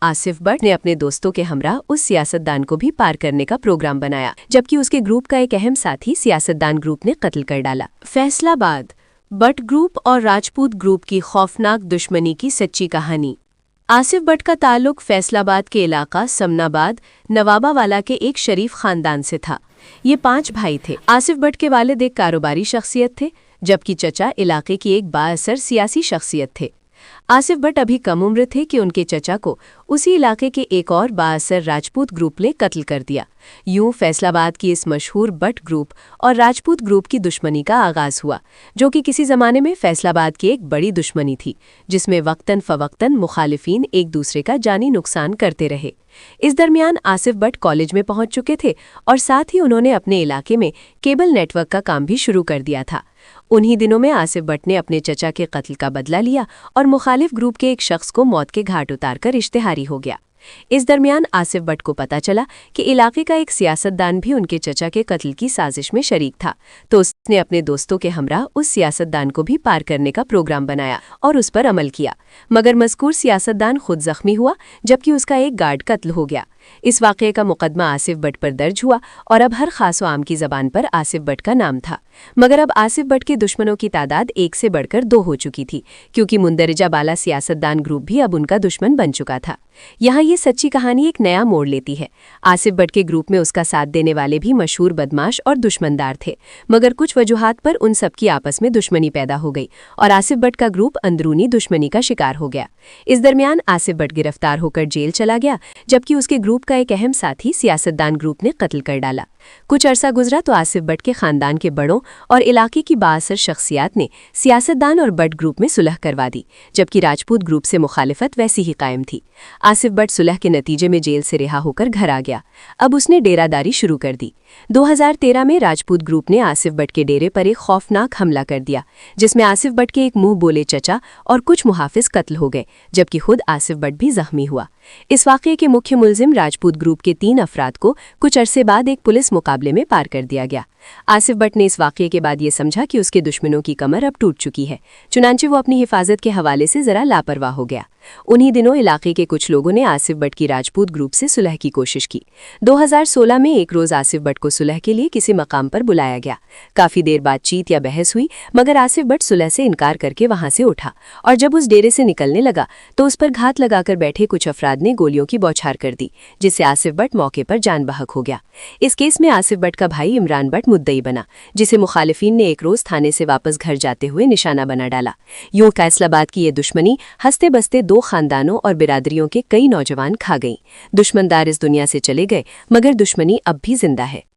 आसिफ भट्ट ने अपने दोस्तों के हमरा उस सियासतदान को भी पार करने का प्रोग्राम बनाया, जबकि उसके ग्रुप का एक अहम साथी सियासतदान ग्रुप ने कत्ल कर डाला। फैसलाबाद, भट्ट ग्रुप और राजपूत ग्रुप की खौफनाक दुश्मनी की सच्ची कहानी। आसिफ भट्ट का ताल्लुक फैसलाबाद के इलाका समनाबाद नवाबावाला के एक शरीफ खानदान से था। ये 5 भाई थे। आसिफ भट्ट के वालिद एक कारोबारी शख्सियत थे, जबकि चचा इलाके की एक बाअसर सियासी शख्सियत थे। आसिफ भट्ट अभी कम उम्र थे कि उनके चचा को उसी इलाके के एक और बाअसर राजपूत ग्रुप ने कत्ल कर दिया। यूं फैसलाबाद की इस मशहूर भट्ट ग्रुप और राजपूत ग्रुप की दुश्मनी का आगाज हुआ, जो कि किसी ज़माने में फैसलाबाद की एक बड़ी दुश्मनी थी, जिसमें वक्तन फ़वक्तन मुखालिफिन एक दूसरे का जानी नुकसान करते रहे। इस दरमियान आसिफ भट्ट कॉलेज में पहुंच चुके थे और साथ ही उन्होंने अपने इलाके में केबल नेटवर्क का काम भी शुरू कर दिया था। उन्हीं दिनों में आसिफ भट्ट ने अपने चचा के कत्ल का बदला लिया और मुखालिफ ग्रुप के एक शख्स को मौत के घाट उतारकर इश्तिहारी हो गया। इस दरमियान आसिफ भट्ट को पता चला कि इलाके का एक सियासतदान भी उनके चचा के कत्ल की साजिश में शरीक था, तो उसने अपने दोस्तों के हमरा उस सियासतदान को भी पार करने का प्रोग्राम बनाया और उस पर अमल किया। मगर मज़कूर सियासतदान खुद जख्मी हुआ, जबकि उसका एक गार्ड कत्ल हो गया। इस वाक़ये का मुकदमा आसिफ भट्ट पर दर्ज हुआ और अब हर खास व आम की ज़बान पर आसिफ भट्ट का नाम था। मगर अब आसिफ भट्ट के दुश्मनों की तादाद 1 से बढ़कर 2 हो चुकी थी, क्योंकि मुंदरजा बाला सियासतदान ग्रुप भी अब उनका दुश्मन बन चुका था। यहाँ ये सच्ची कहानी एक नया मोड़ लेती है। आसिफ भट्ट के ग्रुप में उसका साथ देने वाले भी मशहूर बदमाश और दुश्मनदार थे, मगर कुछ वजूहात पर उन सबकी आपस में दुश्मनी पैदा हो गई और आसिफ भट्ट का ग्रुप अंदरूनी दुश्मनी का शिकार हो गया। इस दरमियान आसिफ भट्ट गिरफ्तार होकर जेल चला गया, जबकि उसके ग्रुप का एक अहम साथी सियासतदान ग्रुप ने कत्ल कर डाला। कुछ अरसा गुजरा तो आसिफ भट्ट के खानदान के बड़ों और इलाके की बाअसर शख्सियात ने सियासतदान और भट्ट ग्रुप में सुलह करवा दी, जबकि राजपूत ग्रुप से मुखालिफत वैसी ही कायम थी। आसिफ भट्ट सुलह के नतीजे में जेल से रिहा होकर घर आ गया। अब उसने डेरादारी शुरू कर दी। 2013 में राजपूत ग्रुप ने आसिफ भट्ट के डेरे पर एक खौफनाक हमला कर दिया, जिसमें आसिफ भट्ट के एक मुंह बोले चचा और कुछ मुहाफिज कत्ल हो गए, जबकि खुद आसिफ भट्ट भी जख्मी हुआ। इस वाक़ये के मुख्य मुलजिम राजपूत ग्रुप के 3 अफराद को कुछ अरसे बाद एक पुलिस मुकाबले में पार कर दिया गया। आसिफ भट्ट ने इस वाक़ये के बाद ये समझा कि उसके दुश्मनों की कमर अब टूट चुकी है, चुनांचे वो अपनी हिफाजत के हवाले से ज़रा लापरवाह हो गया। उन्हीं दिनों इलाके के कुछ लोगों ने आसिफ भट्ट की राजपूत ग्रुप से सुलह की कोशिश की। 2016 में एक रोज़ आसिफ भट्ट को सुलह के लिए किसी मकाम पर बुलाया गया। काफ़ी देर बातचीत या बहस हुई, मगर आसिफ भट्ट सुलह से इनकार करके वहाँ से उठा और जब उस डेरे से निकलने लगा तो उस पर घात लगाकर बैठे कुछ अफराद ने गोलियों की बौछार कर दी, जिससे आसिफ भट्ट मौके पर जान बहक हो गया। इस केस में आसिफ भट्ट का भाई इमरान भट्ट मुद्दई बना, जिसे मुखालिफिन ने एक रोज़ थाने से वापस घर जाते हुए निशाना बना डाला। यूं फैसलाबाद की ये दुश्मनी हंसते बसते 2 खानदानों और बिरादरियों के कई नौजवान खा गई। दुश्मनदार इस दुनिया से चले गए, मगर दुश्मनी अब भी जिंदा है।